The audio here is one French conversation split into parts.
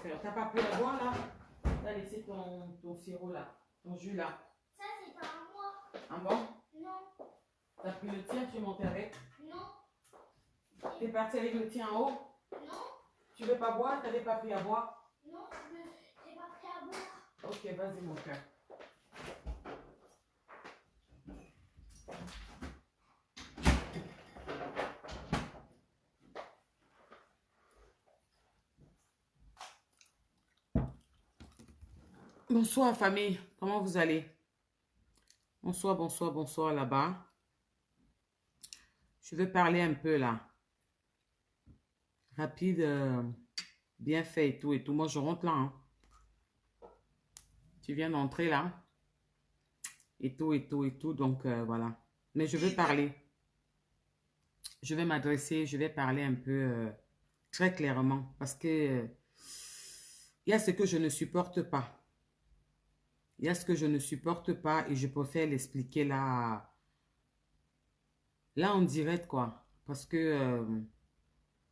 faire. T'as pas pris à boire là? T'as laissé ton sirop là, ton jus là. Ça, c'est pas à moi. Ah bon? Non. T'as pris le tien, tu es monté avec? Non. T'es parti avec le tien en haut? Non. Tu veux pas boire? T'avais pas pris à boire? Non, j'ai pas pris à boire. Ok, vas-y mon cœur. Bonsoir famille, comment vous allez? Bonsoir, bonsoir, bonsoir là-bas. Je vais parler un peu là. Rapide, bien fait et tout et tout. Moi je rentre là. Hein. Tu viens d'entrer là. Et tout et tout et tout. Donc voilà. Mais je veux parler. Je vais m'adresser, je vais parler un peu très clairement. Parce que il y a ce que je ne supporte pas. Il y a ce que je ne supporte pas et je préfère l'expliquer là. Là en direct quoi. Parce que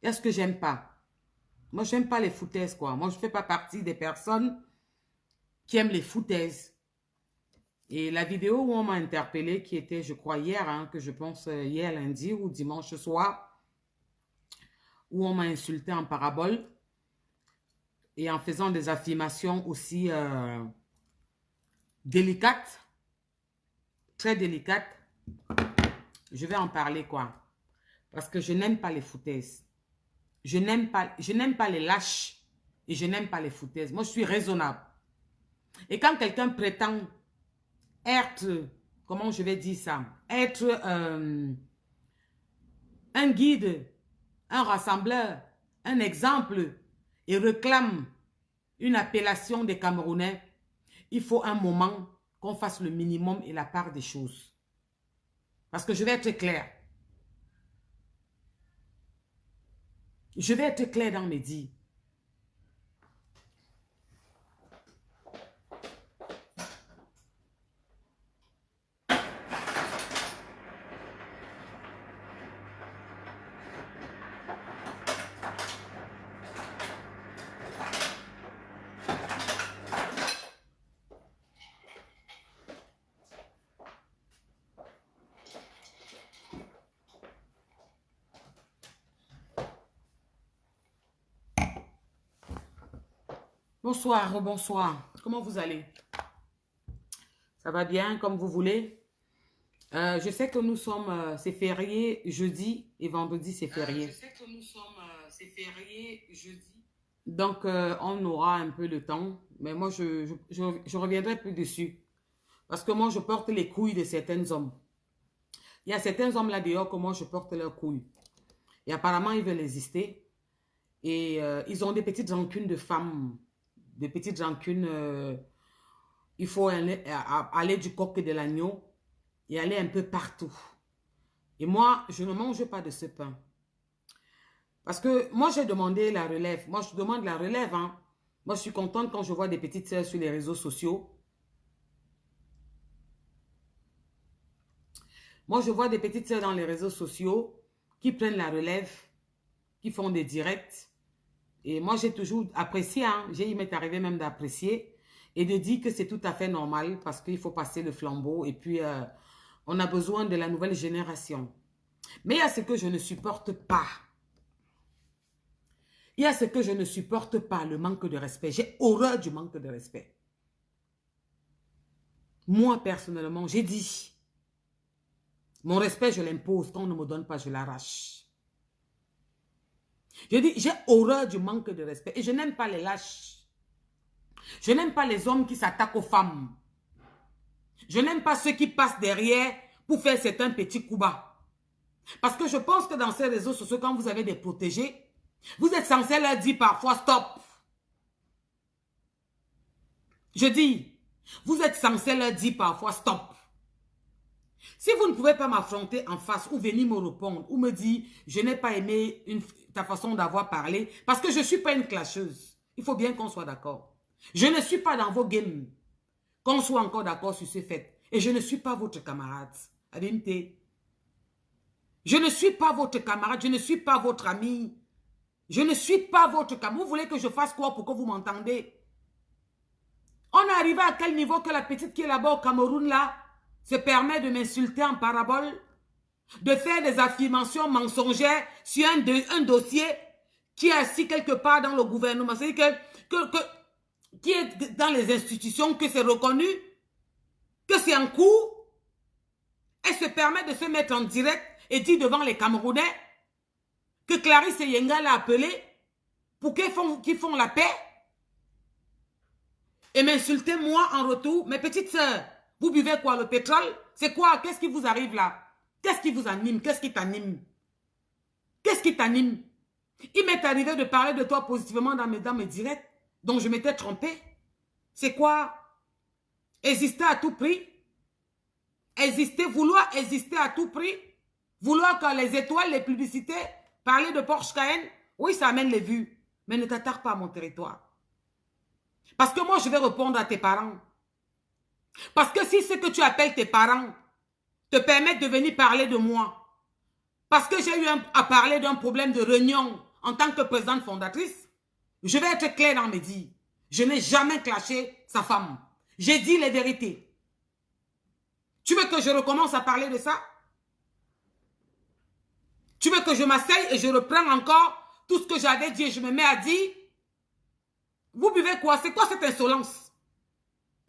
il y a ce que j'aime pas. Moi, j'aime pas les foutaises, quoi. Moi, je fais pas partie des personnes qui aiment les foutaises. Et la vidéo où on m'a interpellé, qui était, je crois, hier, hein, que je pense hier lundi ou dimanche soir, où on m'a insulté en parabole et en faisant des affirmations aussi délicates, très délicates, je vais en parler, quoi. Parce que je n'aime pas les foutaises. Je n'aime pas les lâches et je n'aime pas les foutaises. Moi, je suis raisonnable. Et quand quelqu'un prétend être, comment je vais dire ça, être un guide, un rassembleur, un exemple et réclame une appellation des Camerounais, il faut un moment qu'on fasse le minimum et la part des choses. Parce que je vais être clair. Je vais être clair dans mes dires. Bonsoir, bonsoir. Comment vous allez? Ça va bien, comme vous voulez? Je sais que nous sommes, c'est férié jeudi et vendredi, c'est férié. Je sais que nous sommes, c'est férié jeudi. Donc, on aura un peu de temps. Mais moi, je reviendrai plus dessus. Parce que moi, je porte les couilles de certains hommes. Il y a certains hommes là dehors que moi, je porte leurs couilles. Et apparemment, ils veulent exister. Et ils ont des petites rancunes de femmes. Des petites rancunes. Il faut aller du coq et de l'agneau. Et aller un peu partout. Et moi, je ne mange pas de ce pain. Parce que moi, j'ai demandé la relève. Moi, je demande la relève. Hein. Moi, je suis contente quand je vois des petites sœurs sur les réseaux sociaux. Moi, je vois des petites sœurs dans les réseaux sociaux qui prennent la relève, qui font des directs. Et moi, j'ai toujours apprécié. Hein. Il m'est arrivé même d'apprécier et de dire que c'est tout à fait normal parce qu'il faut passer le flambeau. Et puis, on a besoin de la nouvelle génération. Mais il y a ce que je ne supporte pas. Il y a ce que je ne supporte pas, le manque de respect. J'ai horreur du manque de respect. Moi, personnellement, j'ai dit, mon respect, je l'impose. Quand on ne me donne pas, je l'arrache. Je dis, j'ai horreur du manque de respect. Et je n'aime pas les lâches. Je n'aime pas les hommes qui s'attaquent aux femmes. Je n'aime pas ceux qui passent derrière pour faire certains petits coups bas. Parce que je pense que dans ces réseaux sociaux, quand vous avez des protégés, vous êtes censé leur dire parfois stop. Je dis, vous êtes censé leur dire parfois stop. Si vous ne pouvez pas m'affronter en face ou venir me répondre ou me dire je n'ai pas aimé ta façon d'avoir parlé parce que je ne suis pas une clasheuse. Il faut bien qu'on soit d'accord. Je ne suis pas dans vos games. Qu'on soit encore d'accord sur ce fait. Et je ne suis pas votre camarade. Adimte. Je ne suis pas votre camarade. Je ne suis pas votre ami. Je ne suis pas votre cas. Vous voulez que je fasse quoi pour que vous m'entendez? On est arrivé à quel niveau que la petite qui est là-bas au Cameroun, là, se permet de m'insulter en parabole, de faire des affirmations mensongères sur un dossier qui est assis quelque part dans le gouvernement. C'est-à-dire qui est dans les institutions, que c'est reconnu, que c'est en cours. Elle se permet de se mettre en direct et dire devant les Camerounais que Clarisse Yenga l'a appelé pour qu'ils font la paix et m'insulter moi en retour. Mes petites sœurs, vous buvez quoi, le pétrole? C'est quoi? Qu'est-ce qui vous arrive là? Qu'est-ce qui vous anime? Qu'est-ce qui t'anime? Qu'est-ce qui t'anime? Il m'est arrivé de parler de toi positivement dans mes directs, donc je m'étais trompée. C'est quoi? Exister à tout prix? Exister, vouloir exister à tout prix? Vouloir que les étoiles, les publicités, parler de Porsche Cayenne? Oui, ça amène les vues, mais ne t'attaque pas à mon territoire. Parce que moi, je vais répondre à tes parents. Parce que si ce que tu appelles tes parents te permettent de venir parler de moi, parce que j'ai eu à parler d'un problème de réunion en tant que présidente fondatrice, je vais être claire dans mes dires. Je n'ai jamais clashé sa femme. J'ai dit les vérités. Tu veux que je recommence à parler de ça? Tu veux que je m'asseye et je reprends encore tout ce que j'avais dit et je me mets à dire? Vous buvez quoi? C'est quoi cette insolence?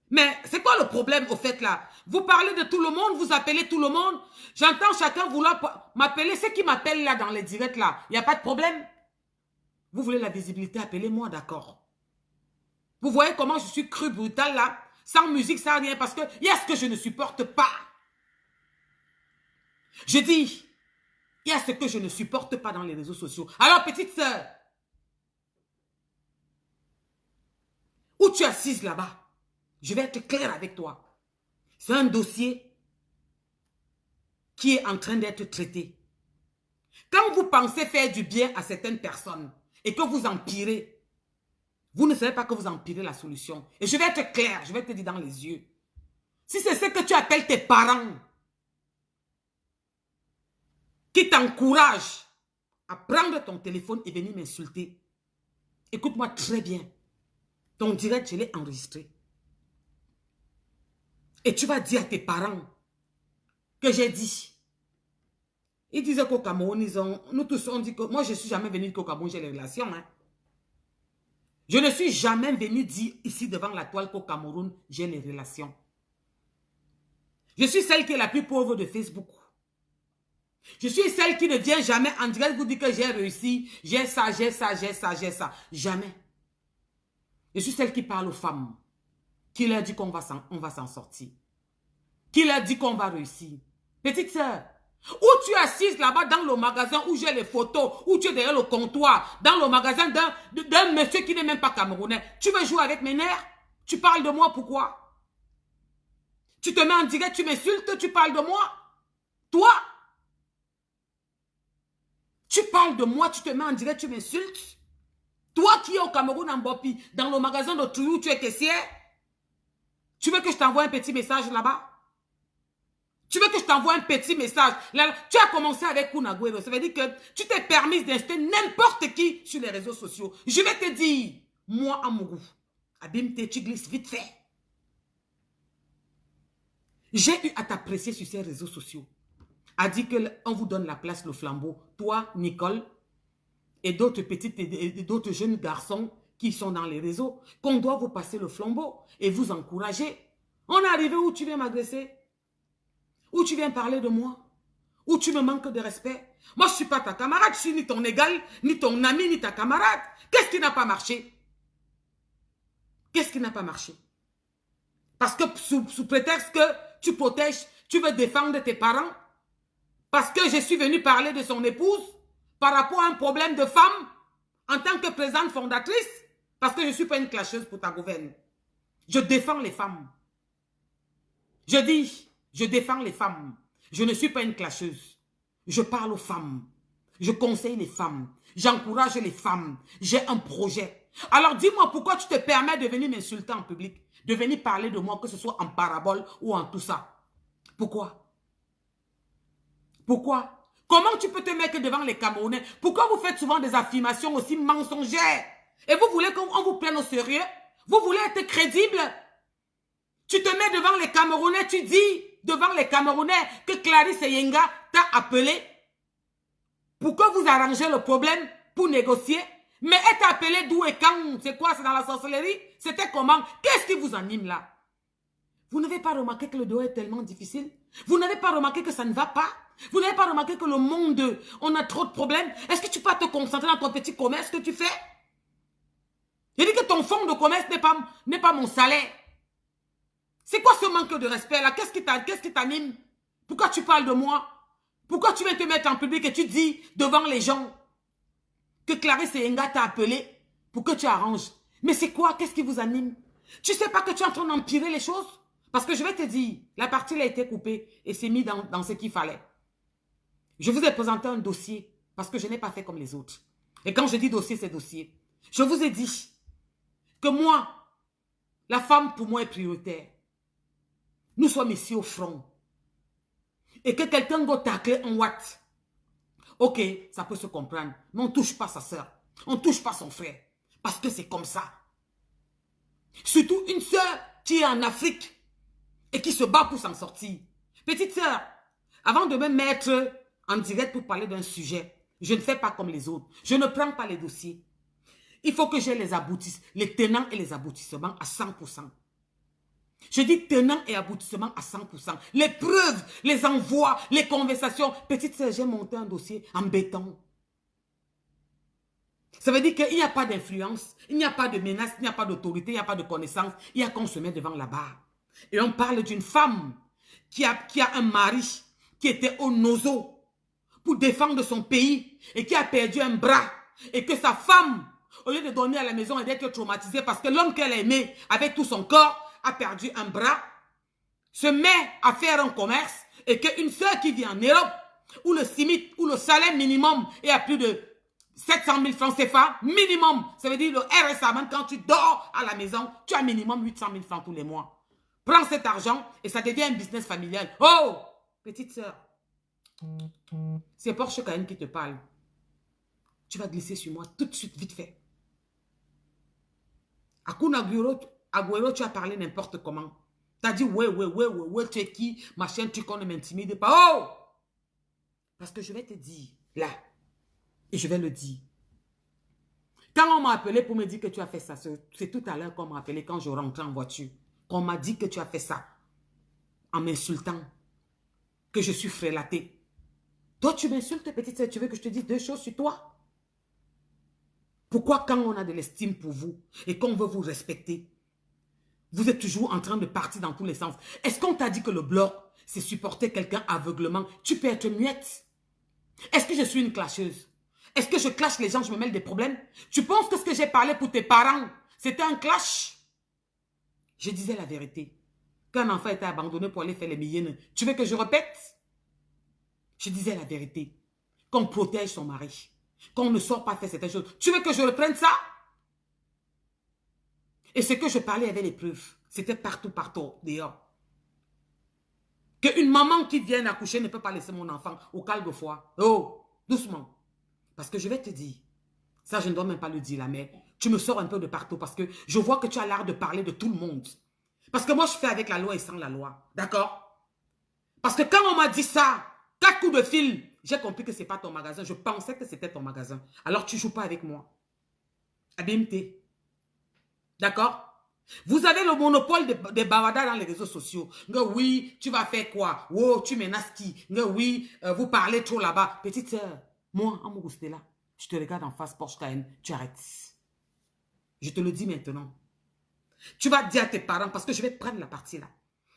Mais c'est quoi le problème au fait là? Vous parlez de tout le monde, vous appelez tout le monde. J'entends chacun vouloir m'appeler. Ceux qui m'appellent là dans les directs là, il n'y a pas de problème. Vous voulez la visibilité, appelez-moi, d'accord. Vous voyez comment je suis cru brutal là? Sans musique, sans rien, parce que il y a ce que je ne supporte pas. Je dis, il y a ce que je ne supporte pas dans les réseaux sociaux. Alors, petite sœur, où tu es assise là-bas, je vais être claire avec toi. C'est un dossier qui est en train d'être traité. Quand vous pensez faire du bien à certaines personnes et que vous empirez, vous ne savez pas que vous empirez la solution. Et je vais être claire, je vais te dire dans les yeux. Si c'est ce que tu appelles tes parents qui t'encouragent à prendre ton téléphone et venir m'insulter, écoute-moi très bien. Ton direct, je l'ai enregistré. Et tu vas dire à tes parents que j'ai dit. Ils disaient qu'au Cameroun, nous tous, on dit que moi, je ne suis jamais venu qu'au Cameroun, j'ai les relations. Hein. Je ne suis jamais venu dire ici devant la toile qu'au Cameroun, j'ai les relations. Je suis celle qui est la plus pauvre de Facebook. Je suis celle qui ne vient jamais en direct vous dire que j'ai réussi, j'ai ça, j'ai ça, j'ai ça, j'ai ça. Jamais. Je suis celle qui parle aux femmes, qui leur dit qu'on va s'en sortir, qui leur dit qu'on va réussir. Petite sœur, où tu es assise là-bas dans le magasin où j'ai les photos, où tu es derrière le comptoir, dans le magasin d'un monsieur qui n'est même pas camerounais, tu veux jouer avec mes nerfs? Tu parles de moi, pourquoi? Tu te mets en direct, tu m'insultes, tu parles de moi? Toi? Tu parles de moi, tu te mets en direct, tu m'insultes? Toi qui es au Cameroun en Bopi, dans le magasin de Tuyou, tu es caissière? Tu veux que je t'envoie un petit message là-bas? Tu veux que je t'envoie un petit message? Là, tu as commencé avec Kunagüero. Ça veut dire que tu t'es permis d'insulter n'importe qui sur les réseaux sociaux. Je vais te dire, moi, Amougou, Abimte, tu glisses vite fait. J'ai eu à t'apprécier sur ces réseaux sociaux. A dit qu'on vous donne la place, le flambeau. Toi, Nicole, et d'autres petites et d'autres jeunes garçons qui sont dans les réseaux, qu'on doit vous passer le flambeau et vous encourager. On est arrivé où tu viens m'agresser? Où tu viens parler de moi? Où tu me manques de respect? Moi, je ne suis pas ta camarade, je suis ni ton égal, ni ton ami, ni ta camarade. Qu'est-ce qui n'a pas marché? Qu'est-ce qui n'a pas marché? Parce que sous prétexte que tu protèges, tu veux défendre tes parents, parce que je suis venue parler de son épouse par rapport à un problème de femme en tant que présidente fondatrice, parce que je ne suis pas une clasheuse pour ta gouverne. Je défends les femmes. Je dis, je défends les femmes. Je ne suis pas une clasheuse. Je parle aux femmes. Je conseille les femmes. J'encourage les femmes. J'ai un projet. Alors dis-moi pourquoi tu te permets de venir m'insulter en public, de venir parler de moi, que ce soit en parabole ou en tout ça. Pourquoi? Pourquoi? Comment tu peux te mettre devant les Camerounais? Pourquoi vous faites souvent des affirmations aussi mensongères? Et vous voulez qu'on vous prenne au sérieux? Vous voulez être crédible? Tu te mets devant les Camerounais, tu dis devant les Camerounais que Clarisse Yenga t'a appelé pour que vous arrangez le problème, pour négocier. Mais être appelé d'où et quand? C'est quoi? C'est dans la sorcellerie? C'était comment? Qu'est-ce qui vous anime là? Vous n'avez pas remarqué que le dos est tellement difficile? Vous n'avez pas remarqué que ça ne va pas? Vous n'avez pas remarqué que le monde, on a trop de problèmes? Est-ce que tu peux te concentrer dans ton petit commerce que tu fais? J'ai dit que ton fonds de commerce n'est pas mon salaire. C'est quoi ce manque de respect là? Qu'est-ce qui t'anime? Pourquoi tu parles de moi? Pourquoi tu viens te mettre en public et tu dis devant les gens que Clarisse Yenga t'a appelé pour que tu arranges? Mais c'est quoi? Qu'est-ce qui vous anime? Tu sais pas que tu es en train d'empirer les choses? Parce que je vais te dire, la partie a été coupée et c'est mis dans ce qu'il fallait. Je vous ai présenté un dossier parce que je n'ai pas fait comme les autres. Et quand je dis dossier, c'est dossier. Je vous ai dit que moi, la femme pour moi est prioritaire. Nous sommes ici au front. Et que quelqu'un doit tacler un watt. Ok, ça peut se comprendre. Mais on ne touche pas sa soeur. On ne touche pas son frère. Parce que c'est comme ça. Surtout une soeur qui est en Afrique et qui se bat pour s'en sortir. Petite soeur, avant de me mettre en direct pour parler d'un sujet, je ne fais pas comme les autres. Je ne prends pas les dossiers. Il faut que j'ai les tenants et les aboutissements à 100%. Je dis tenants et aboutissements à 100%. Les preuves, les envois, les conversations. Petite soeur, j'ai monté un dossier en béton. Ça veut dire qu'il n'y a pas d'influence, il n'y a pas de menace, il n'y a pas d'autorité, il n'y a pas de connaissance. Il y a qu'on se met devant la barre. Et on parle d'une femme qui a un mari qui était au nozo pour défendre son pays et qui a perdu un bras. Et que sa femme, au lieu de donner à la maison et d'être traumatisée parce que l'homme qu'elle aimait avec tout son corps a perdu un bras, se met à faire un commerce et qu'une soeur qui vit en Europe où le SMIC, où le salaire minimum est à plus de 700 000 francs CFA, minimum, ça veut dire le RSA, même quand tu dors à la maison, tu as minimum 800 000 francs tous les mois. Prends cet argent et ça devient un business familial. Oh, petite soeur, c'est Porsche Cayenne qui te parle. Tu vas glisser sur moi tout de suite, vite fait. À Kun Agüero, tu as parlé n'importe comment. Tu as dit, ouais, tu es qui? Machin, tu connais, ne m'intimide pas. Oh! Parce que je vais te dire, là, et je vais le dire. Quand on m'a appelé pour me dire que tu as fait ça, c'est tout à l'heure qu'on m'a appelé quand je rentrais en voiture, qu'on m'a dit que tu as fait ça, en m'insultant, que je suis frélatée. Toi, tu m'insultes, petite sœur, tu veux que je te dise deux choses sur toi? Pourquoi quand on a de l'estime pour vous et qu'on veut vous respecter, vous êtes toujours en train de partir dans tous les sens? Est-ce qu'on t'a dit que le bloc, c'est supporter quelqu'un aveuglement? Tu peux être muette. Est-ce que je suis une clasheuse? Est-ce que je clash les gens, je me mêle des problèmes? Tu penses que ce que j'ai parlé pour tes parents, c'était un clash? Je disais la vérité. Qu'un enfant était abandonné pour aller faire les milliers, tu veux que je répète? Je disais la vérité. Qu'on protège son mari. Qu'on ne sort pas faire certaines choses. Tu veux que je reprenne ça? Et ce que je parlais avait les preuves. C'était partout, dehors. Qu'une maman qui vient accoucher ne peut pas laisser mon enfant au calme-foi. Oh, doucement. Parce que je vais te dire, ça je ne dois même pas le dire là, mais tu me sors un peu de partout parce que je vois que tu as l'art de parler de tout le monde. Parce que moi je fais avec la loi et sans la loi. D'accord? Parce que quand on m'a dit ça, 4 coups de fil, j'ai compris que ce n'est pas ton magasin. Je pensais que c'était ton magasin. Alors tu ne joues pas avec moi. ABMT. D'accord? Vous avez le monopole des bavardas dans les réseaux sociaux. Oui, tu vas faire quoi? Oh, tu menaces qui? Oui, vous parlez trop là-bas. Petite sœur, moi, Amougustela, je te regarde en face, Porsche Cayenne, tu arrêtes. Je te le dis maintenant. Tu vas dire à tes parents, parce que je vais prendre la partie là.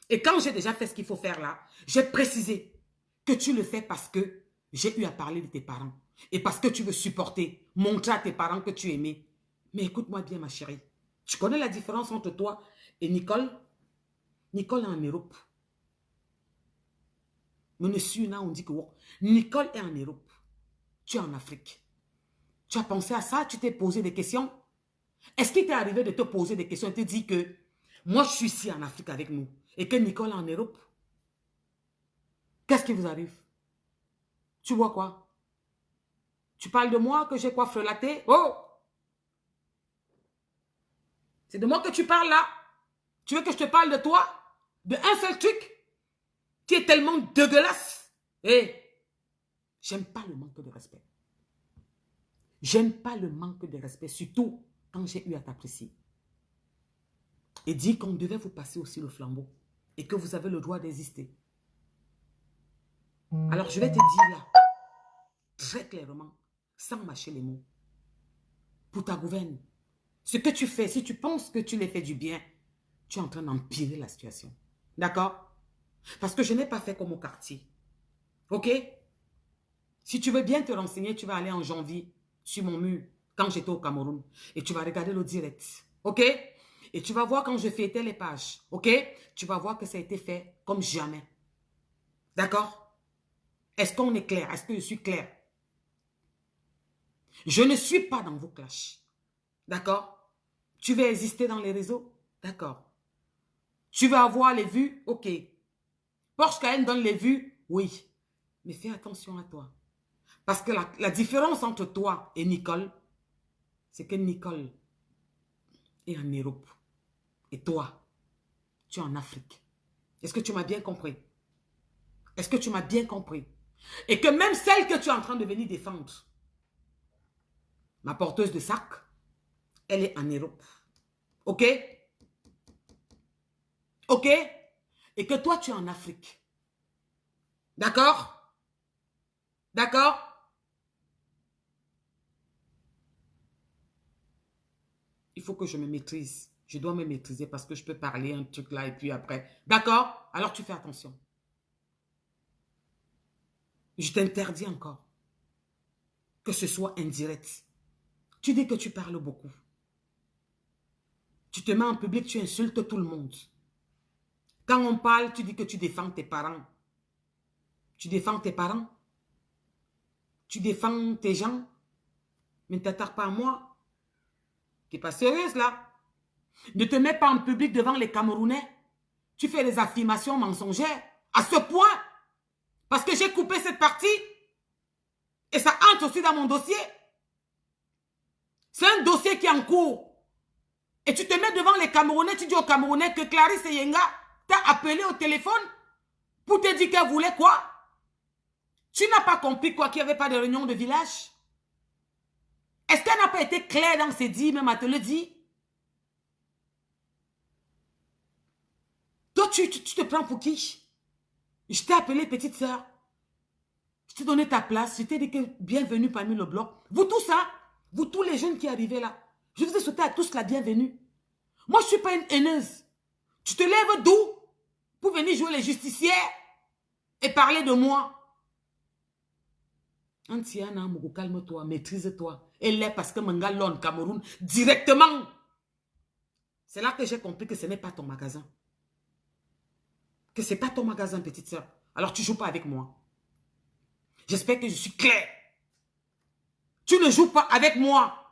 Et quand j'ai déjà fait ce qu'il faut faire là, j'ai précisé que tu le fais parce que j'ai eu à parler de tes parents. Et parce que tu veux supporter, montrer à tes parents que tu aimais. Mais écoute-moi bien, ma chérie. Tu connais la différence entre toi et Nicole? Nicole est en Europe. Mais on dit que Nicole est en Europe. Tu es en Afrique. Tu as pensé à ça? Tu t'es posé des questions? Est-ce qu'il t'est arrivé de te poser des questions et te dire que moi je suis ici en Afrique avec nous et que Nicole est en Europe? Qu'est-ce qui vous arrive? Tu vois quoi? Tu parles de moi que j'ai quoi frelaté? Oh! C'est de moi que tu parles là? Tu veux que je te parle de toi? De un seul truc qui est tellement dégueulasse? Hé! J'aime pas le manque de respect. J'aime pas le manque de respect, surtout quand j'ai eu à t'apprécier. Et dire qu'on devait vous passer aussi le flambeau et que vous avez le droit d'exister. Alors je vais te dire là, très clairement, sans mâcher les mots, pour ta gouverne, ce que tu fais, si tu penses que tu les fais du bien, tu es en train d'empirer la situation. D'accord? Parce que je n'ai pas fait comme au quartier. Ok? Si tu veux bien te renseigner, tu vas aller en janvier sur mon mur quand j'étais au Cameroun et tu vas regarder le direct. Ok? Et tu vas voir quand je fêtais les pages. Ok? Tu vas voir que ça a été fait comme jamais. D'accord? Est-ce qu'on est clair? Est-ce que je suis clair? Je ne suis pas dans vos clashs. D'accord? Tu veux exister dans les réseaux? D'accord. Tu veux avoir les vues? Ok. Porsche Cayenne donne les vues? Oui. Mais fais attention à toi. Parce que la différence entre toi et Nicole, c'est que Nicole est en Europe. Et toi, tu es en Afrique. Est-ce que tu m'as bien compris? Est-ce que tu m'as bien compris? Et que même celle que tu es en train de venir défendre, ma porteuse de sac, elle est en Europe. Ok? Ok? Et que toi, tu es en Afrique. D'accord? D'accord? Il faut que je me maîtrise. Je dois me maîtriser parce que je peux parler un truc là et puis après. D'accord? Alors tu fais attention. Je t'interdis encore que ce soit indirect. Tu dis que tu parles beaucoup. Tu te mets en public, tu insultes tout le monde. Quand on parle, tu dis que tu défends tes parents. Tu défends tes parents. Tu défends tes gens. Mais ne t'attaque pas à moi. Tu n'es pas sérieuse là. Ne te mets pas en public devant les Camerounais. Tu fais des affirmations mensongères. À ce point. Parce que j'ai coupé cette partie. Et ça entre aussi dans mon dossier. C'est un dossier qui est en cours. Et tu te mets devant les Camerounais. Tu dis aux Camerounais que Clarisse Yenga t'a appelé au téléphone pour te dire qu'elle voulait quoi? Tu n'as pas compris quoi, qu'il n'y avait pas de réunion de village? Est-ce qu'elle n'a pas été claire dans ses dires, même à te le dire? Toi, tu te prends pour qui? Je t'ai appelé petite sœur. Je t'ai donné ta place. Je t'ai dit que bienvenue parmi le bloc. Vous tous, hein? Vous tous les jeunes qui arrivez là. Je vous ai souhaité à tous la bienvenue. Moi, je ne suis pas une haineuse. Tu te lèves d'où pour venir jouer les justicières et parler de moi? Antiana, calme-toi, maîtrise-toi. Elle est parce que Mangalon, Cameroun, directement. C'est là que j'ai compris que ce n'est pas ton magasin. Que ce n'est pas ton magasin, petite soeur. Alors tu ne joues pas avec moi. J'espère que je suis claire. Tu ne joues pas avec moi.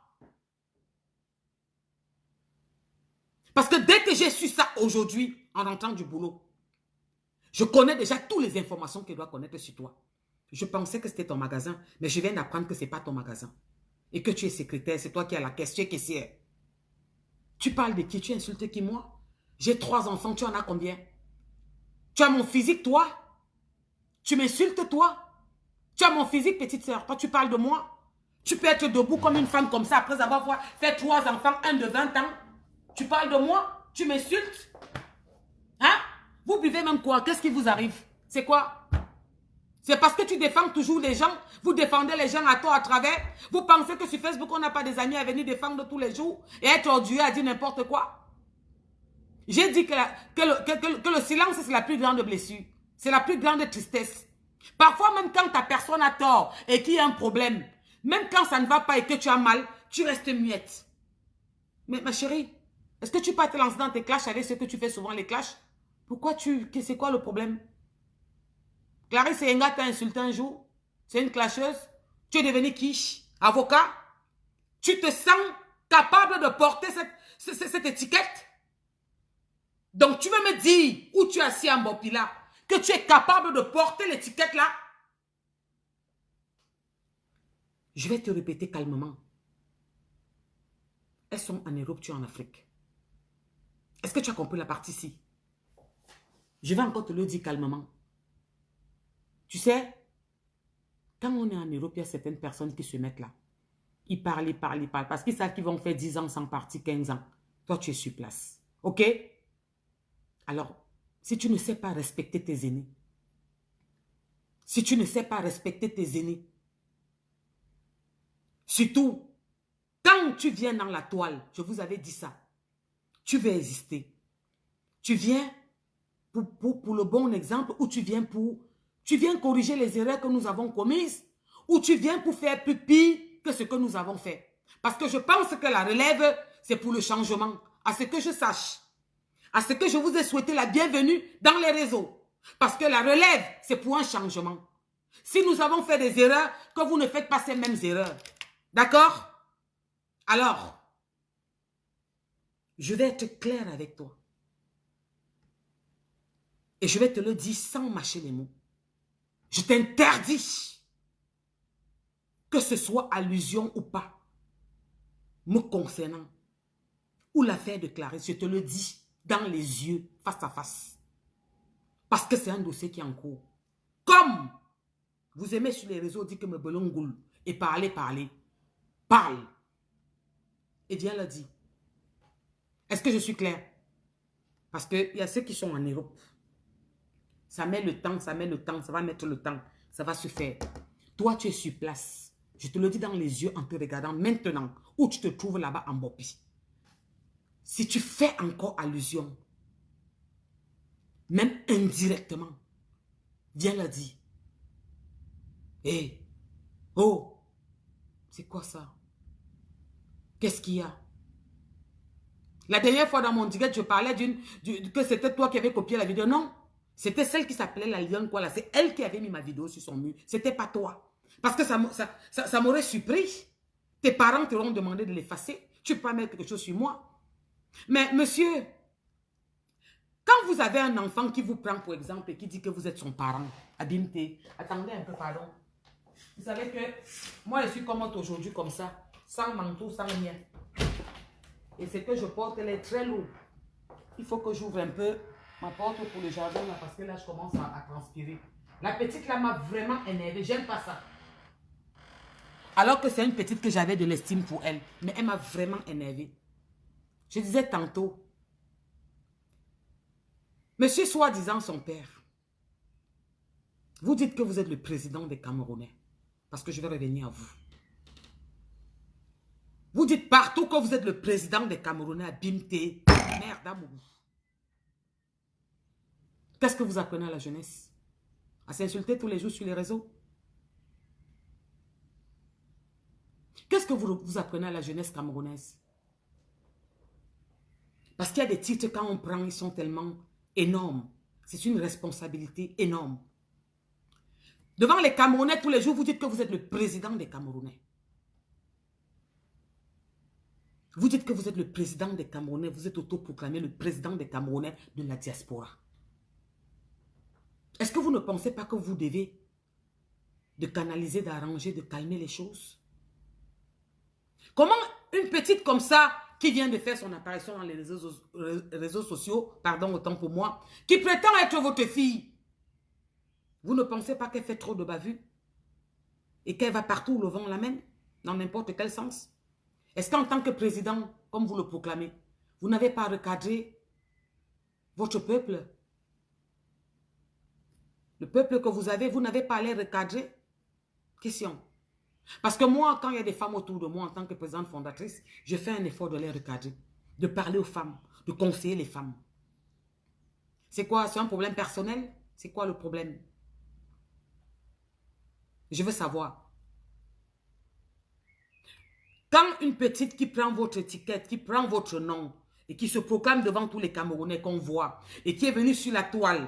Parce que dès que j'ai su ça aujourd'hui, en rentrant du boulot, je connais déjà toutes les informations qu'elle doit connaître sur toi. Je pensais que c'était ton magasin, mais je viens d'apprendre que ce n'est pas ton magasin. Et que tu es secrétaire, c'est toi qui as la caisse, tu es caissière. Tu parles de qui? Tu insultes qui, moi? J'ai 3 enfants, tu en as combien? Tu as mon physique, toi? Tu m'insultes, toi? Tu as mon physique, petite sœur. Toi, tu parles de moi? Tu peux être debout comme une femme comme ça après avoir fait 3 enfants, un de 20 ans. Tu parles de moi? Tu m'insultes? Hein? Vous buvez même quoi? Qu'est-ce qui vous arrive? C'est quoi? C'est parce que tu défends toujours les gens. Vous défendez les gens à tort, à travers. Vous pensez que sur Facebook, on n'a pas des amis à venir défendre tous les jours et être odieux à dire n'importe quoi? J'ai dit que le silence, c'est la plus grande blessure. C'est la plus grande tristesse. Parfois, même quand ta personne a tort et qu'il y a un problème, même quand ça ne va pas et que tu as mal, tu restes muette. Mais ma chérie, est-ce que tu peux te lancer dans tes clashs avec ce que tu fais souvent, les clashs? Pourquoi c'est quoi le problème? Clarisse Yenga t'a insulté un jour. C'est une clasheuse. Tu es devenu quiche, avocat. Tu te sens capable de porter cette étiquette? Donc tu veux me dire, où tu es assis en Bopila, que tu es capable de porter l'étiquette là? Je vais te répéter calmement. Elles sont en Europe, tu es en Afrique. Est-ce que tu as compris la partie ici? Je vais encore te le dire calmement. Tu sais, quand on est en Europe, il y a certaines personnes qui se mettent là. Ils parlent, ils parlent, ils parlent. Parce qu'ils savent qu'ils vont faire 10 ans sans partir, 15 ans. Toi, tu es sur place. OK? Alors, si tu ne sais pas respecter tes aînés, si tu ne sais pas respecter tes aînés, surtout, quand tu viens dans la toile, je vous avais dit ça, tu veux exister. Tu viens pour le bon exemple ou tu viens corriger les erreurs que nous avons commises ou tu viens pour faire plus pire que ce que nous avons fait. Parce que je pense que la relève, c'est pour le changement. À ce que je sache, à ce que je vous ai souhaité la bienvenue dans les réseaux. Parce que la relève, c'est pour un changement. Si nous avons fait des erreurs, que vous ne faites pas ces mêmes erreurs. D'accord? Alors, je vais être clair avec toi. Et je vais te le dire sans mâcher les mots. Je t'interdis, que ce soit allusion ou pas, me concernant, ou l'affaire de Clarisse, je te le dis dans les yeux, face à face. Parce que c'est un dossier qui est en cours. Comme vous aimez sur les réseaux dire que me belon goule et parler, parle. Et viens le dire. Est-ce que je suis claire? Parce qu'il y a ceux qui sont en Europe. Ça met le temps, ça va mettre le temps. Ça va se faire. Toi, tu es sur place. Je te le dis dans les yeux en te regardant maintenant où tu te trouves là-bas en Bopi. Si tu fais encore allusion, même indirectement, viens le dire. Hé, oh, c'est quoi ça? Qu'est-ce qu'il y a? La dernière fois dans mon direct, je parlais que c'était toi qui avais copié la vidéo. Non, c'était celle qui s'appelait la Lionne quoi là. C'est elle qui avait mis ma vidéo sur son mur. C'était pas toi. Parce que ça m'aurait surpris. Tes parents t'auront demandé de l'effacer. Tu peux pas mettre quelque chose sur moi. Mais monsieur, quand vous avez un enfant qui vous prend pour exemple et qui dit que vous êtes son parent, Abimté, attendez un peu, pardon. Vous savez que moi je suis comme aujourd'hui comme ça, sans manteau, sans rien. Et ce que je porte, elle est très lourde. Il faut que j'ouvre un peu ma porte pour le jardin là, parce que là je commence à transpirer. La petite là m'a vraiment énervée, j'aime pas ça. Alors que c'est une petite que j'avais de l'estime pour elle, mais elle m'a vraiment énervée. Je disais tantôt, monsieur soi-disant son père, vous dites que vous êtes le président des Camerounais, parce que je vais revenir à vous. Vous dites partout que vous êtes le président des Camerounais à Bimté. Merde, Amougou. Qu'est-ce que vous apprenez à la jeunesse? À s'insulter tous les jours sur les réseaux? Qu'est-ce que vous apprenez à la jeunesse camerounaise? Parce qu'il y a des titres, quand on prend, ils sont tellement énormes. C'est une responsabilité énorme. Devant les Camerounais, tous les jours, vous dites que vous êtes le président des Camerounais. Vous dites que vous êtes le président des Camerounais, vous êtes autoproclamé le président des Camerounais de la diaspora. Est-ce que vous ne pensez pas que vous devez de canaliser, d'arranger, de calmer les choses? Comment une petite comme ça, qui vient de faire son apparition dans les réseaux sociaux, pardon, autant pour moi, qui prétend être votre fille, vous ne pensez pas qu'elle fait trop de bavures? Et qu'elle va partout où le vent l'amène? Dans n'importe quel sens? Est-ce qu'en tant que président, comme vous le proclamez, vous n'avez pas recadré votre peuple? Le peuple que vous avez, vous n'avez pas à les recadrer? Question. Parce que moi, quand il y a des femmes autour de moi en tant que présidente fondatrice, je fais un effort de les recadrer, de parler aux femmes, de conseiller les femmes. C'est quoi? C'est un problème personnel? C'est quoi le problème? Je veux savoir. Quand une petite qui prend votre étiquette, qui prend votre nom et qui se proclame devant tous les Camerounais qu'on voit et qui est venue sur la toile,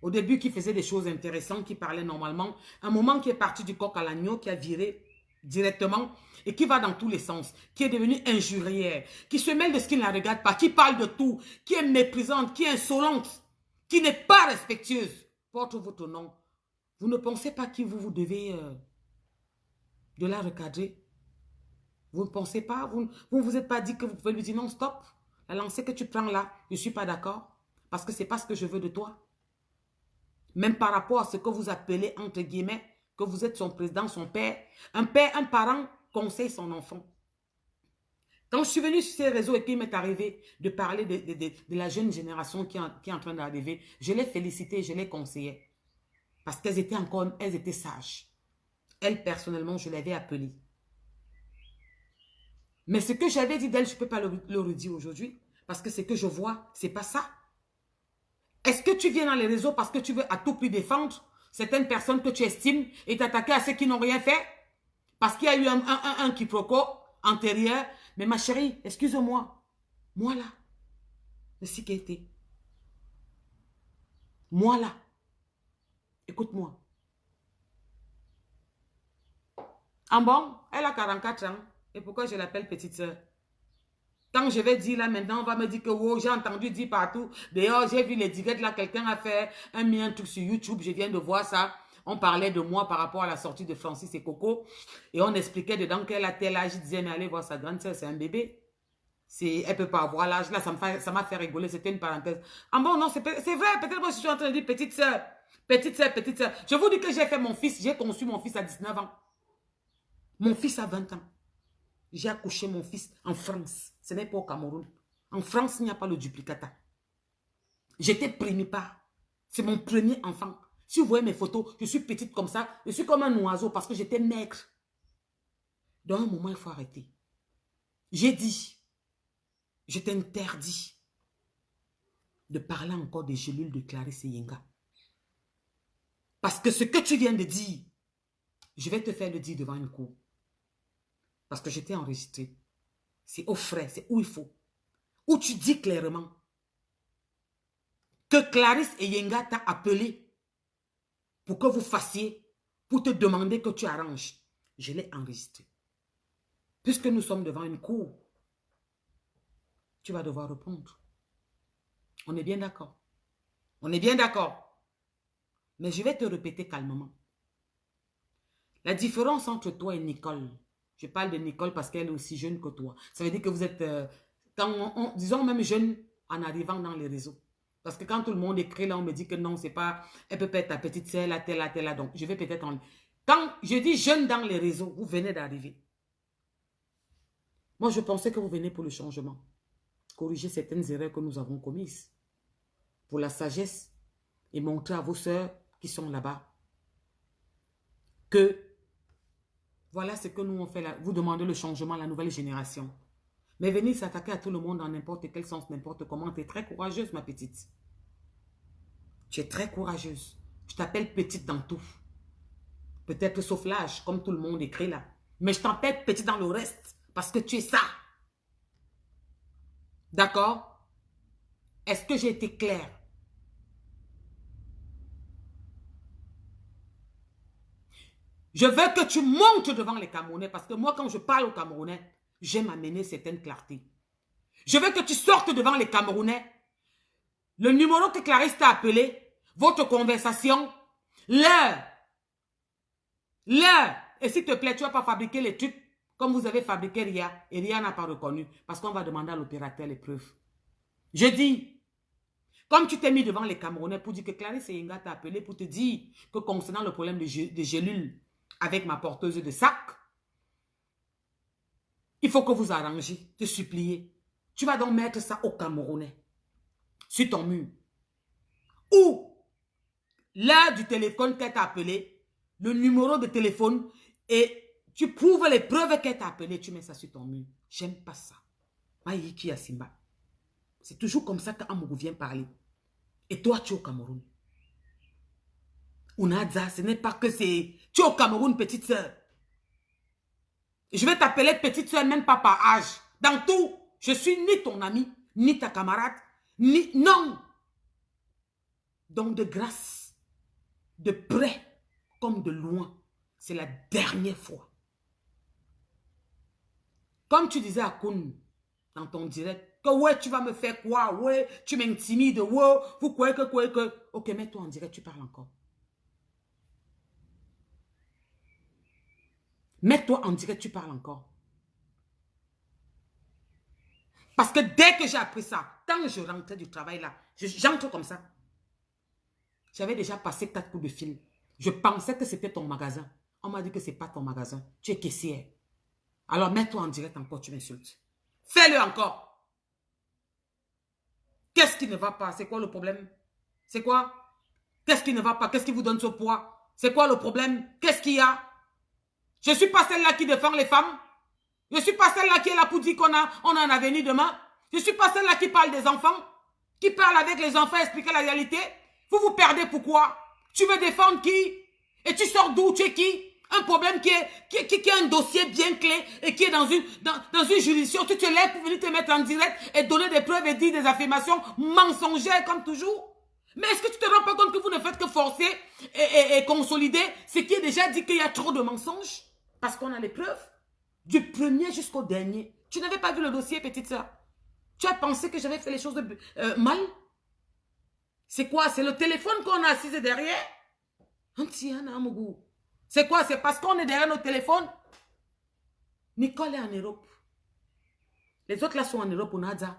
au début qui faisait des choses intéressantes, qui parlait normalement, un moment qui est parti du coq à l'agneau, qui a viré directement et qui va dans tous les sens, qui est devenue injurière, qui se mêle de ce qui ne la regarde pas, qui parle de tout, qui est méprisante, qui est insolente, qui n'est pas respectueuse, porte votre nom. Vous ne pensez pas que vous devez de la recadrer. Vous ne pensez pas, vous ne vous êtes pas dit que vous pouvez lui dire non, stop. La lancée que tu prends là, je ne suis pas d'accord. Parce que ce n'est pas ce que je veux de toi. Même par rapport à ce que vous appelez, entre guillemets, que vous êtes son président, son père. Un parent conseille son enfant. Quand je suis venue sur ces réseaux et qu'il m'est arrivé de parler de la jeune génération qui est en train d'arriver, je les félicitais, je les conseillais. Parce qu'elles étaient sages. Elles, personnellement, je l'avais appelée. Mais ce que j'avais dit d'elle, je ne peux pas le redire aujourd'hui. Parce que ce que je vois, ce n'est pas ça. Est-ce que tu viens dans les réseaux parce que tu veux à tout prix défendre certaines personnes que tu estimes et t'attaquer à ceux qui n'ont rien fait? Parce qu'il y a eu un quiproquo antérieur. Mais ma chérie, excuse-moi. Moi là, le Sikete. Moi là. Écoute-moi. En bon, elle a 44 ans. Et pourquoi je l'appelle petite sœur? Quand je vais dire là maintenant, on va me dire que oh, j'ai entendu dire partout. D'ailleurs, j'ai vu les directs là, quelqu'un a fait un truc sur YouTube, je viens de voir ça. On parlait de moi par rapport à la sortie de Francis et Coco. Et on expliquait dedans qu'elle a tel âge. Je disais, mais allez voir sa grande sœur, c'est un bébé. Elle ne peut pas avoir l'âge. Là, ça m'a fait rigoler. C'était une parenthèse. Ah bon, non, c'est vrai. Peut-être moi, je suis en train de dire petite sœur. Petite sœur, petite sœur. Je vous dis que j'ai fait mon fils. J'ai conçu mon fils à 19 ans. Mon fils a 20 ans. J'ai accouché mon fils en France. Ce n'est pas au Cameroun. En France, il n'y a pas le duplicata. J'étais primipare. C'est mon premier enfant. Si vous voyez mes photos, je suis petite comme ça. Je suis comme un oiseau parce que j'étais maigre. Dans un moment, il faut arrêter. J'ai dit, je t'interdis de parler encore des gélules de Clarisse Yenga. Parce que ce que tu viens de dire, je vais te faire le dire devant une cour. Parce que j'étais enregistré. C'est au frais, c'est où il faut. Où tu dis clairement que Clarisse et Yenga t'a appelé pour que vous fassiez, pour te demander que tu arranges. Je l'ai enregistré. Puisque nous sommes devant une cour, tu vas devoir répondre. On est bien d'accord. On est bien d'accord. Mais je vais te répéter calmement. La différence entre toi et Nicole, je parle de Nicole parce qu'elle est aussi jeune que toi. Ça veut dire que vous êtes, disons même jeune en arrivant dans les réseaux. Parce que quand tout le monde écrit là, on me dit que non, c'est pas, elle peut pas être ta petite sœur, là, telle, là, telle, là. Donc, je vais peut-être en... Quand je dis jeune dans les réseaux, vous venez d'arriver. Moi, je pensais que vous venez pour le changement. Corriger certaines erreurs que nous avons commises. Pour la sagesse et montrer à vos sœurs qui sont là-bas que voilà ce que nous on fait là. Vous demandez le changement à la nouvelle génération. Mais venir s'attaquer à tout le monde dans n'importe quel sens, n'importe comment, tu es très courageuse, ma petite. Tu es très courageuse. Je t'appelle petite dans tout. Peut-être sauf l'âge, comme tout le monde écrit là. Mais je t'appelle petite dans le reste, parce que tu es ça. D'accord? Est-ce que j'ai été claire? Je veux que tu montes devant les Camerounais, parce que moi, quand je parle aux Camerounais, j'aime amener certaines clartés. Je veux que tu sortes devant les Camerounais. Le numéro que Clarisse t'a appelé, votre conversation, l'heure. Et s'il te plaît, tu ne vas pas fabriquer les trucs comme vous avez fabriqué Ria. Et Ria n'a pas reconnu, parce qu'on va demander à l'opérateur les preuves. Je dis, comme tu t'es mis devant les Camerounais pour dire que Clarisse Yenga t'a appelé pour te dire que concernant le problème de gélules avec ma porteuse de sac, il faut que vous arrangiez, te supplier. Tu vas donc mettre ça au Camerounais, sur ton mur. Ou l'heure du téléphone qu'elle t'a appelé, le numéro de téléphone, et tu prouves les preuves qu'elle t'a appelé, tu mets ça sur ton mur. J'aime pas ça. Maïki Asimba. C'est toujours comme ça qu'Amougou vient parler. Et toi, tu es au Cameroun. Ounadza, ce n'est pas que c'est... Tu es au Cameroun, petite sœur. Je vais t'appeler petite sœur, même pas par âge. Dans tout, je suis ni ton ami, ni ta camarade, ni... Non. Donc de grâce, de près comme de loin, c'est la dernière fois. Comme tu disais à Koun, dans ton direct, que ouais, tu vas me faire quoi, ouais, tu m'intimides, ouais, pourquoi que... Ok, mets-toi en direct, tu parles encore. Mets-toi en direct, tu parles encore. Parce que dès que j'ai appris ça, quand je rentrais du travail là, j'entre comme ça. J'avais déjà passé 4 coups de fil. Je pensais que c'était ton magasin. On m'a dit que ce n'est pas ton magasin. Tu es caissière. Alors mets-toi en direct encore, tu m'insultes. Fais-le encore. Qu'est-ce qui ne va pas? C'est quoi le problème? C'est quoi? Qu'est-ce qui ne va pas? Qu'est-ce qui vous donne ce poids? C'est quoi le problème? Qu'est-ce qu'il y a? Je ne suis pas celle-là qui défend les femmes. Je ne suis pas celle-là qui est là pour dire qu'on a un avenir demain. Je ne suis pas celle-là qui parle des enfants, qui parle avec les enfants, expliquer la réalité. Vous vous perdez pourquoi? Tu veux défendre qui? Et tu sors d'où? Tu es qui? Un problème qui est un dossier bien clé et qui est dans une juridiction. Tu te lèves pour venir te mettre en direct et donner des preuves et dire des affirmations mensongères comme toujours. Mais est-ce que tu te rends pas compte que vous ne faites que forcer et consolider ce qui est déjà dit qu'il y a trop de mensonges? Parce qu'on a les preuves. Du premier jusqu'au dernier. Tu n'avais pas vu le dossier, petite soeur? Tu as pensé que j'avais fait les choses mal? C'est quoi? C'est le téléphone qu'on a assis derrière? C'est quoi? C'est parce qu'on est derrière nos téléphones? Nicole est en Europe. Les autres là sont en Europe, on a ça.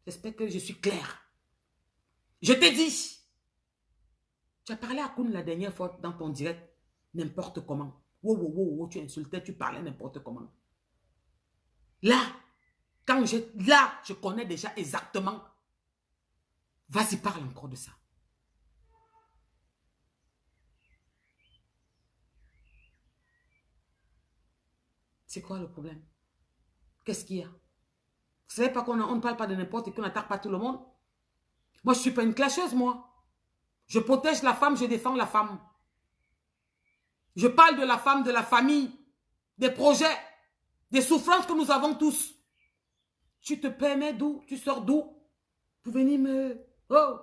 J'espère que je suis claire. Je t'ai dit. Tu as parlé à Koun la dernière fois dans ton direct. N'importe comment. Wow, tu insultais, tu parlais n'importe comment. Là, je connais déjà exactement. Vas-y, parle encore de ça. C'est quoi le problème? Qu'est-ce qu'il y a? Vous savez pas qu'on ne parle pas de n'importe qui, qu'on n'attaque pas tout le monde? Moi, je ne suis pas une clasheuse, moi. Je protège la femme, je défends la femme. Je parle de la femme, de la famille, des projets, des souffrances que nous avons tous. Tu te permets d'où? Tu sors d'où? Pour venir me... Oh!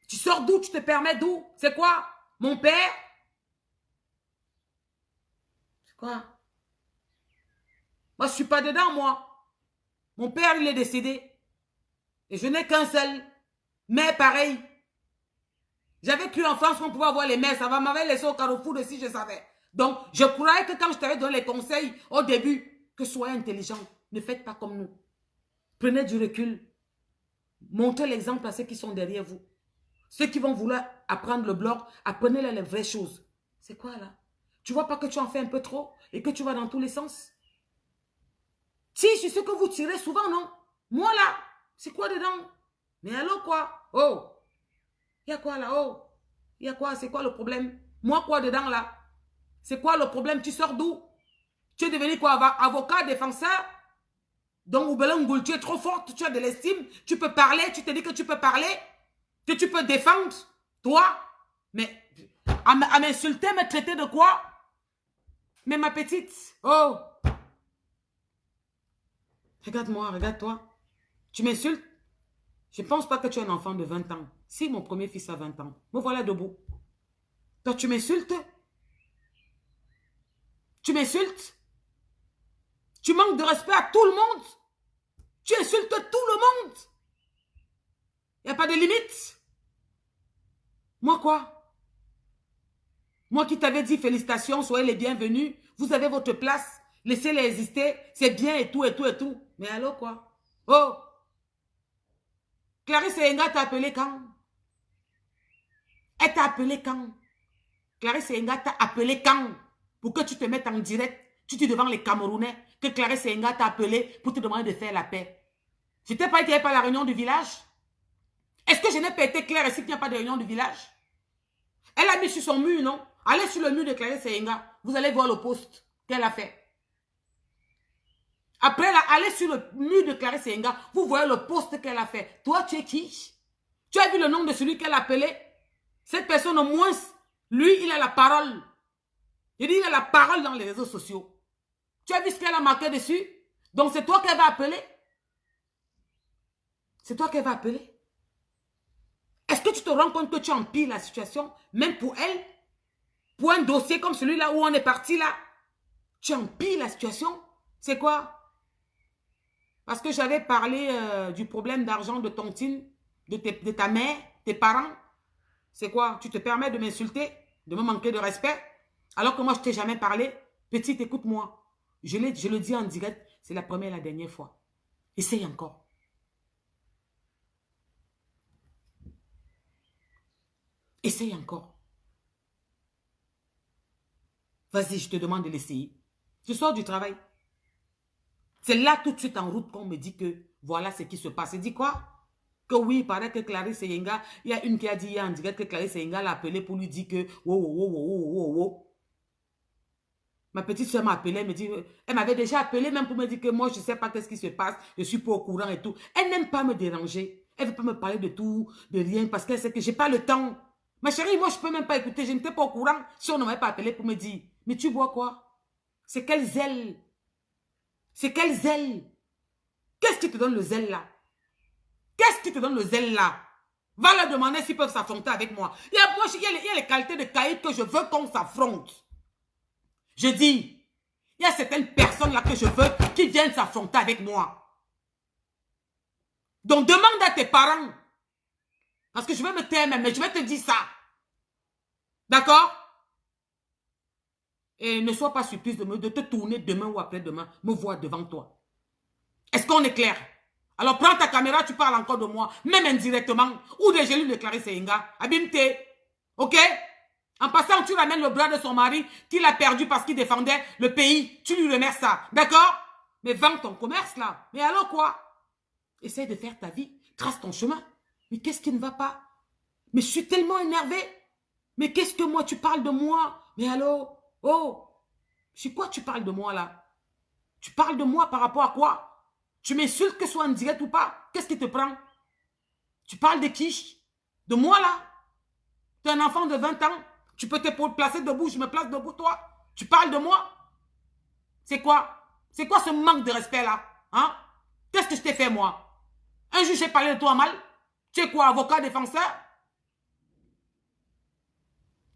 Tu sors d'où? Tu te permets d'où? C'est quoi? Mon père? C'est quoi? Moi, je ne suis pas dedans, moi. Mon père, il est décédé. Et je n'ai qu'un seul. Mais pareil. J'avais cru en France qu'on pouvait avoir les mères. Ça m'avait laissé au carrefour de si je savais. Donc, je croyais que quand je t'avais donné les conseils au début, que soyez intelligent. Ne faites pas comme nous. Prenez du recul. Montrez l'exemple à ceux qui sont derrière vous. Ceux qui vont vouloir apprendre le blog, apprenez-les les vraies choses. C'est quoi là? Tu vois pas que tu en fais un peu trop et que tu vas dans tous les sens? Si, c'est ce que vous tirez souvent, non? Moi là, c'est quoi dedans? Mais allô quoi? Oh! Il y a quoi là? Oh! Il y a quoi? C'est quoi le problème? Moi quoi dedans là? C'est quoi le problème? Tu sors d'où? Tu es devenu quoi? Avocat, défenseur? Donc, Oubelongoul, tu es trop forte, tu as de l'estime, tu peux parler, tu te dis que tu peux parler, que tu peux défendre, toi? Mais, à m'insulter, me traiter de quoi? Mais ma petite, oh! Regarde-moi, regarde-toi. Tu m'insultes? Je ne pense pas que tu es un enfant de 20 ans. Si mon premier fils a 20 ans, me voilà debout. Toi, tu m'insultes? Tu m'insultes? Tu manques de respect à tout le monde? Tu insultes tout le monde? Il n'y a pas de limite? Moi quoi? Moi qui t'avais dit félicitations, soyez les bienvenus, vous avez votre place, laissez-les exister, c'est bien et tout, et tout, et tout. Mais alors quoi? Oh! Clarisse Enga t'a appelé quand? Elle t'a appelé quand? Clarisse Enga t'a appelé quand? Pour que tu te mettes en direct, tu dis devant les Camerounais que Clarisse Enga t'a appelé pour te demander de faire la paix. Je t'ai pas été par la réunion du village? Est-ce que je n'ai pas été claire ici qu'il n'y a pas de réunion du village? Elle a mis sur son mur, non? Allez sur le mur de Clarisse Enga, vous allez voir le post qu'elle a fait. Après, là, allez sur le mur de Clarisse Enga, vous voyez le post qu'elle a fait. Toi, tu es qui? Tu as vu le nom de celui qu'elle a appelé? Cette personne, au moins, lui, il a la parole. Je dis, il a la parole dans les réseaux sociaux. Tu as vu ce qu'elle a marqué dessus? Donc, c'est toi qu'elle va appeler? C'est toi qu'elle va appeler? Est-ce que tu te rends compte que tu empires la situation, même pour elle? Pour un dossier comme celui-là où on est parti là, tu empires la situation? C'est quoi? Parce que j'avais parlé du problème d'argent de tontine, de ta mère, tes parents. C'est quoi? Tu te permets de m'insulter, de me manquer de respect? Alors que moi, je t'ai jamais parlé. Petite, écoute-moi. Je le dis en direct, c'est la première et la dernière fois. Essaye encore. Essaye encore. Vas-y, je te demande de l'essayer. Je sors du travail. C'est là tout de suite en route qu'on me dit que voilà ce qui se passe. Il dit quoi? Que oui, il paraît que Clarisse Yenga, il y a une qui a dit hier en direct que Clarisse Yenga l'a appelé pour lui dire que wow, wow, wow, wow, wow, wow. Ma petite soeur m'a appelé, elle me dit, elle m'avait déjà appelé même pour me dire que moi, je ne sais pas qu'est-ce qui se passe, je ne suis pas au courant et tout. Elle n'aime pas me déranger. Elle ne veut pas me parler de tout, de rien, parce qu'elle sait que je n'ai pas le temps. Ma chérie, moi, je ne peux même pas écouter, je n'étais pas au courant si on ne m'avait pas appelé pour me dire, mais tu bois quoi? C'est quel zèle? C'est quel zèle? Qu'est-ce qui te donne le zèle là? Qu'est-ce qui te donne le zèle là? Va leur demander s'ils peuvent s'affronter avec moi. Il y a les qualités de caïd que je veux qu'on s'affronte. Je dis, il y a certaines personnes là que je veux qui viennent s'affronter avec moi. Donc demande à tes parents. Parce que je vais me taire même, mais je vais te dire ça. D'accord? Et ne sois pas surprise de te tourner demain ou après-demain, me voir devant toi. Est-ce qu'on est clair? Alors prends ta caméra, tu parles encore de moi, même indirectement. Ou de Jésus de Clarisse Yenga. Abimte. Ok? En passant, tu ramènes le bras de son mari qu'il a perdu parce qu'il défendait le pays. Tu lui remercies ça. D'accord? Mais vends ton commerce là. Mais alors quoi? Essaye de faire ta vie. Trace ton chemin. Mais qu'est-ce qui ne va pas? Mais je suis tellement énervée. Mais qu'est-ce que moi, tu parles de moi? Mais alors? Oh! C'est quoi tu parles de moi là? Tu parles de moi par rapport à quoi? Tu m'insultes que ce soit en direct ou pas? Qu'est-ce qui te prend? Tu parles de qui? De moi là? Tu es un enfant de 20 ans. Tu peux te placer debout, je me place debout toi. Tu parles de moi? C'est quoi? C'est quoi ce manque de respect là? Hein? Qu'est-ce que je t'ai fait moi? Un jour j'ai parlé de toi mal? Tu es quoi, avocat défenseur?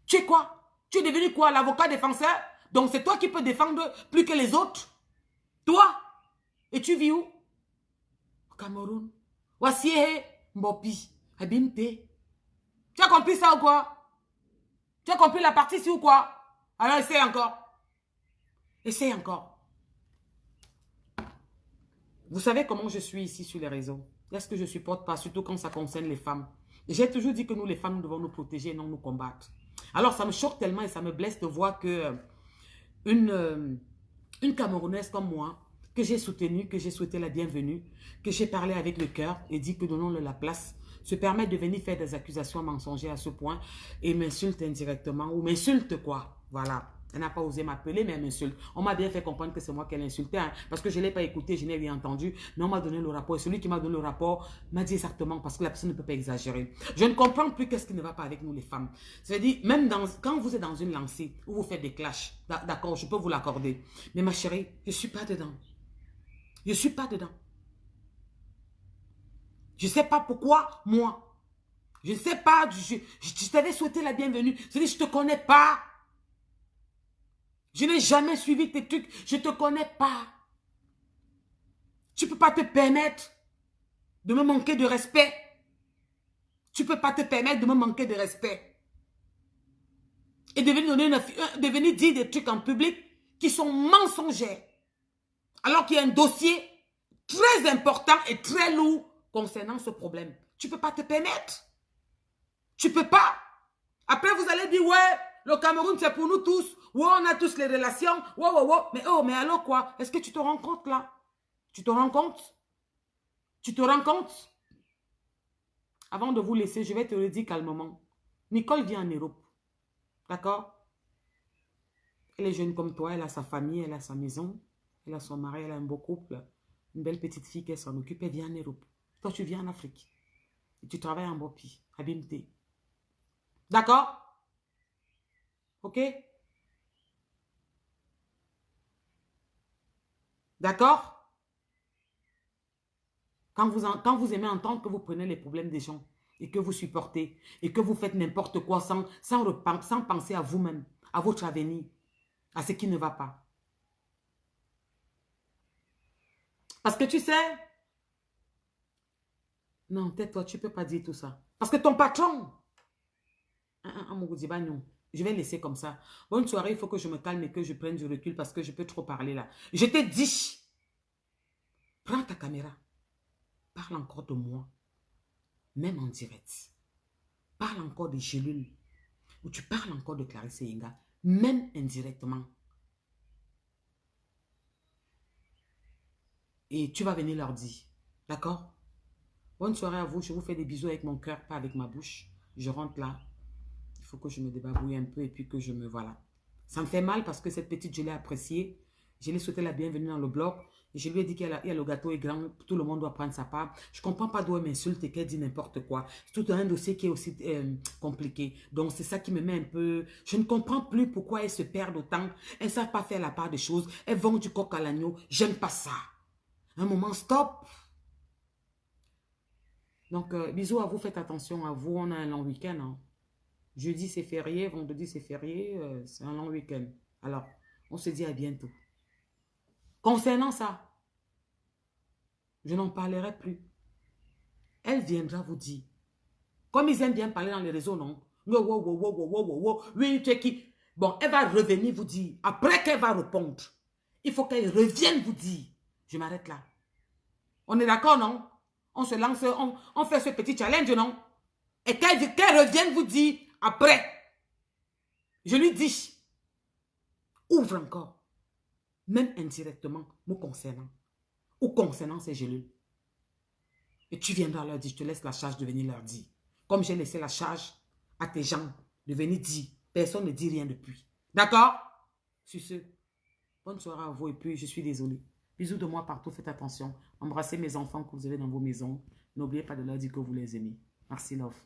Tu es quoi? Tu es devenu quoi, l'avocat défenseur? Donc c'est toi qui peux défendre plus que les autres? Toi? Et tu vis où? Au Cameroun. Voici Mbopi. Abimte. Tu as compris ça ou quoi? Tu as compris la partie ici ou quoi? Alors essaye encore. Essaye encore. Vous savez comment je suis ici sur les réseaux. Est-ce que je ne supporte pas, surtout quand ça concerne les femmes. J'ai toujours dit que nous, les femmes, nous devons nous protéger et non nous combattre. Alors ça me choque tellement et ça me blesse de voir que une Camerounaise comme moi, que j'ai soutenue, que j'ai souhaité la bienvenue, que j'ai parlé avec le cœur et dit que donnons-le la place, se permet de venir faire des accusations mensongères à ce point et m'insulte indirectement ou m'insulte quoi. Voilà. Elle n'a pas osé m'appeler, mais elle m'insulte. On m'a bien fait comprendre que c'est moi qu'elle insultait, hein, parce que je ne l'ai pas écouté, je n'ai rien entendu, mais on m'a donné le rapport. Et celui qui m'a donné le rapport m'a dit exactement, parce que la personne ne peut pas exagérer. Je ne comprends plus qu'est-ce qui ne va pas avec nous les femmes. C'est-à-dire, même quand vous êtes dans une lancée, où vous faites des clashs, d'accord, je peux vous l'accorder. Mais ma chérie, je ne suis pas dedans. Je ne suis pas dedans. Je ne sais pas pourquoi, moi. Je ne sais pas, je t'avais souhaité la bienvenue. C'est-à-dire, je ne te connais pas. Je n'ai jamais suivi tes trucs. Je ne te connais pas. Tu ne peux pas te permettre de me manquer de respect. Tu ne peux pas te permettre de me manquer de respect. Et de venir dire des trucs en public qui sont mensongers. Alors qu'il y a un dossier très important et très lourd concernant ce problème. Tu ne peux pas te permettre. Tu ne peux pas. Après, vous allez dire, ouais, le Cameroun, c'est pour nous tous. Ouais, on a tous les relations. Ouais, ouais, ouais. Mais oh, mais alors quoi? Est-ce que tu te rends compte là? Tu te rends compte? Tu te rends compte? Avant de vous laisser, je vais te le dire calmement. Nicole vit en Europe. D'accord? Elle est jeune comme toi. Elle a sa famille, elle a sa maison. Elle a son mari, elle a un beau couple. Une belle petite fille qui s'en occupe. Elle vient en Europe. Toi, tu viens en Afrique. Et tu travailles en Bopi, à Bimte. D'accord? Ok? D'accord? Quand vous aimez entendre que vous prenez les problèmes des gens et que vous supportez et que vous faites n'importe quoi sans penser à vous-même, à votre avenir, à ce qui ne va pas. Parce que tu sais, non, tais-toi, tu ne peux pas dire tout ça. Parce que ton patron, Je vais laisser comme ça. Bonne soirée, il faut que je me calme et que je prenne du recul parce que je peux trop parler là. Je te dis, prends ta caméra. Parle encore de moi. Même en direct. Parle encore de Gelul. Ou tu parles encore de Clarisse Yenga. Même indirectement. Et tu vas venir leur dire. D'accord? Bonne soirée à vous. Je vous fais des bisous avec mon cœur, pas avec ma bouche. Je rentre là. Il faut que je me débarbouille un peu et puis que je me... Voilà. Ça me fait mal parce que cette petite, je l'ai appréciée. Je l'ai souhaité la bienvenue dans le blog. Et je lui ai dit qu'il y a le gâteau est grand. Tout le monde doit prendre sa part. Je ne comprends pas d'où elle m'insulte et qu'elle dit n'importe quoi. C'est tout un dossier qui est aussi compliqué. Donc, c'est ça qui me met un peu... Je ne comprends plus pourquoi elles se perdent autant. Elles ne savent pas faire la part des choses. Elles vont du coq à l'agneau. J'aime pas ça. Un moment, stop. Donc, bisous à vous. Faites attention à vous. On a un long week-end. Hein. Jeudi, c'est férié. Vendredi, c'est férié. C'est un long week-end. Alors, on se dit à bientôt. Concernant ça, je n'en parlerai plus. Elle viendra vous dire. Comme ils aiment bien parler dans les réseaux, non? Oui, tu es qui? Bon, elle va revenir vous dire. Après qu'elle va répondre, il faut qu'elle revienne vous dire. Je m'arrête là. On est d'accord, non? On se lance, on fait ce petit challenge, non? Et qu'elle revienne vous dire après. Je lui dis. Ouvre encore. Même indirectement, me concernant. Ou concernant ces gelées. Et tu viendras leur dire, je te laisse la charge de venir leur dire. Comme j'ai laissé la charge à tes gens de venir dire. Personne ne dit rien depuis. D'accord? Sur ce, bonne soirée à vous et puis je suis désolée. Bisous de moi partout, faites attention. Embrassez mes enfants que vous avez dans vos maisons. N'oubliez pas de leur dire que vous les aimez. Merci, love.